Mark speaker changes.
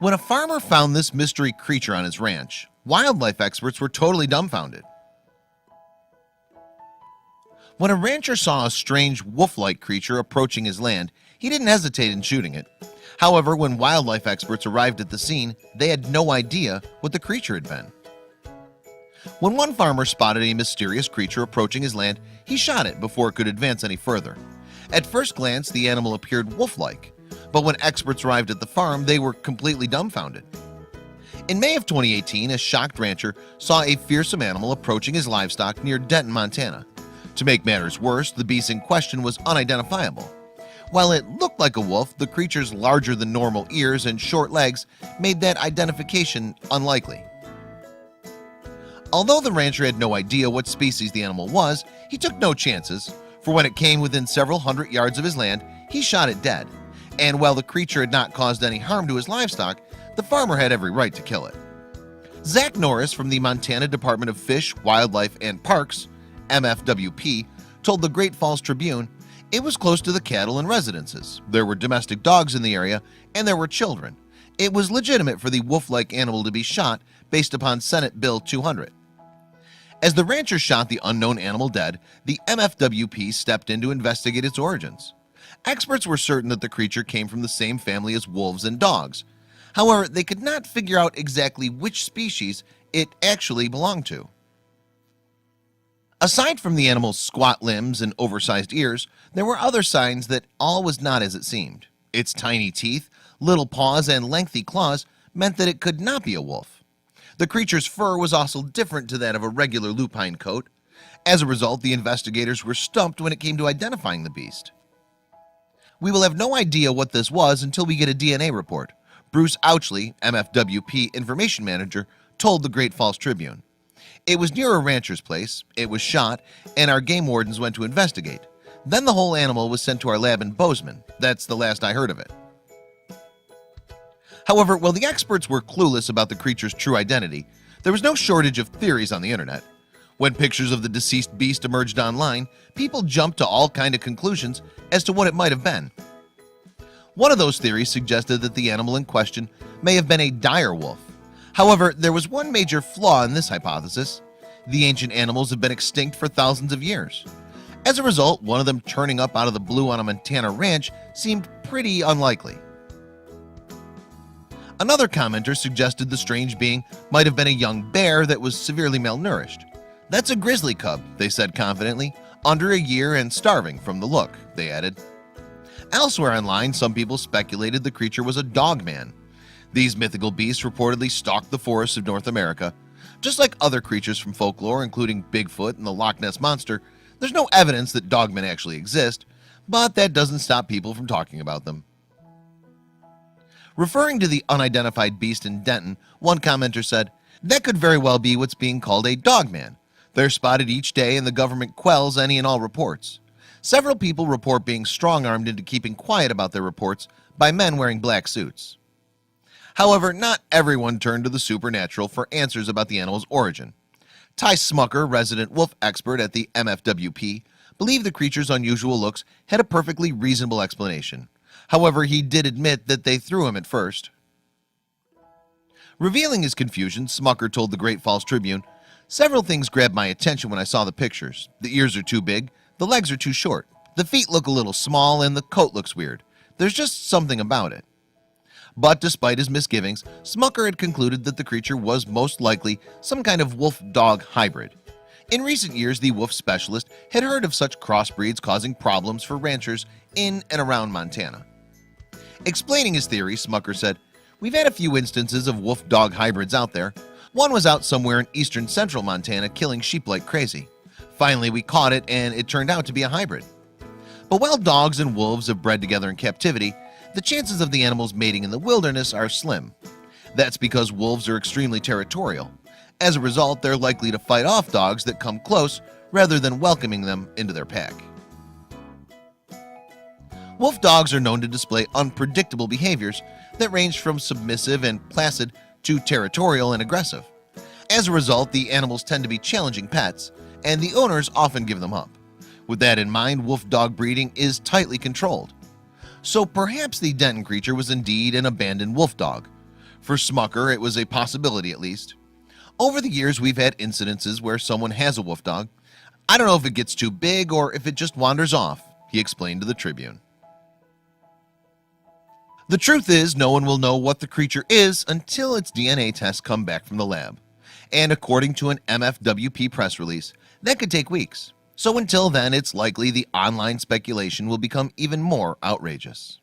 Speaker 1: When a farmer found this mystery creature on his ranch, wildlife experts were totally dumbfounded. When a rancher saw a strange wolf-like creature approaching his land, he didn't hesitate in shooting it. However, when wildlife experts arrived at the scene, they had no idea what the creature had been. When one farmer spotted a mysterious creature approaching his land, he shot it before it could advance any further. At first glance, the animal appeared wolf-like, but when experts arrived at the farm, they were completely dumbfounded. In May of 2018, a shocked rancher saw a fearsome animal approaching his livestock near Denton, Montana. To make matters worse, the beast in question was unidentifiable. While it looked like a wolf, the creature's larger than normal ears and short legs made that identification unlikely. Although the rancher had no idea what species the animal was, he took no chances, for when it came within several hundred yards of his land, he shot it dead. And while the creature had not caused any harm to his livestock, the farmer had every right to kill it. Zach Norris from the Montana Department of Fish, Wildlife, and Parks, MFWP, told the Great Falls Tribune, "It was close to the cattle and residences. There were domestic dogs in the area, and there were children. It was legitimate for the wolf-like animal to be shot based upon Senate Bill 200. As the rancher shot the unknown animal dead, the MFWP stepped in to investigate its origins. Experts were certain that the creature came from the same family as wolves and dogs. However, they could not figure out exactly which species it actually belonged to. Aside from the animal's squat limbs and oversized ears, there were other signs that all was not as it seemed. Its tiny teeth, little paws, and lengthy claws meant that it could not be a wolf. The creature's fur was also different to that of a regular lupine coat. As a result, the investigators were stumped when it came to identifying the beast. "We will have no idea what this was until we get a DNA report," Bruce Ouchley, MFWP information manager, told the Great Falls Tribune. "It was near a rancher's place, it was shot, and our game wardens went to investigate. Then the whole animal was sent to our lab in Bozeman. That's the last I heard of it." However, while the experts were clueless about the creature's true identity, there was no shortage of theories on the internet. When pictures of the deceased beast emerged online, people jumped to all kinds of conclusions as to what it might have been. One of those theories suggested that the animal in question may have been a dire wolf. However, there was one major flaw in this hypothesis. The ancient animals have been extinct for thousands of years. As a result, one of them turning up out of the blue on a Montana ranch seemed pretty unlikely. Another commenter suggested the strange being might have been a young bear that was severely malnourished. "That's a grizzly cub," they said confidently, "under a year and starving from the look," they added. Elsewhere online, some people speculated the creature was a dogman. These mythical beasts reportedly stalked the forests of North America. Just like other creatures from folklore, including Bigfoot and the Loch Ness Monster, there's no evidence that dogmen actually exist, but that doesn't stop people from talking about them. Referring to the unidentified beast in Denton, one commenter said, "That could very well be what's being called a dogman. They're spotted each day and the government quells any and all reports. Several people report being strong-armed into keeping quiet about their reports by men wearing black suits." However, not everyone turned to the supernatural for answers about the animal's origin. Ty Smucker, resident wolf expert at the MFWP, believed the creature's unusual looks had a perfectly reasonable explanation. However, he did admit that they threw him at first. Revealing his confusion, Smucker told the Great Falls Tribune, "Several things grabbed my attention when I saw the pictures. The ears are too big, the legs are too short, the feet look a little small, and the coat looks weird. There's just something about it." But despite his misgivings, Smucker had concluded that the creature was most likely some kind of wolf-dog hybrid. In recent years, the wolf specialist had heard of such crossbreeds causing problems for ranchers in and around Montana. Explaining his theory, Smucker said, "We've had a few instances of wolf-dog hybrids out there. One was out somewhere in eastern central Montana killing sheep like crazy. Finally, we caught it and it turned out to be a hybrid." But while dogs and wolves have bred together in captivity, the chances of the animals mating in the wilderness are slim. That's because wolves are extremely territorial. As a result, they're likely to fight off dogs that come close rather than welcoming them into their pack. Wolf dogs are known to display unpredictable behaviors that range from submissive and placid to territorial and aggressive. As a result, the animals tend to be challenging pets, and the owners often give them up. With that in mind, wolf dog breeding is tightly controlled. So perhaps the Denton creature was indeed an abandoned wolf dog. For Smucker, it was a possibility at least. Over the years, we've had incidences where someone has a wolf dog. I don't know if it gets too big or if it just wanders off, he explained to the Tribune. The truth is, no one will know what the creature is until its DNA tests come back from the lab. And according to an MFWP press release, that could take weeks. So until then, it's likely the online speculation will become even more outrageous.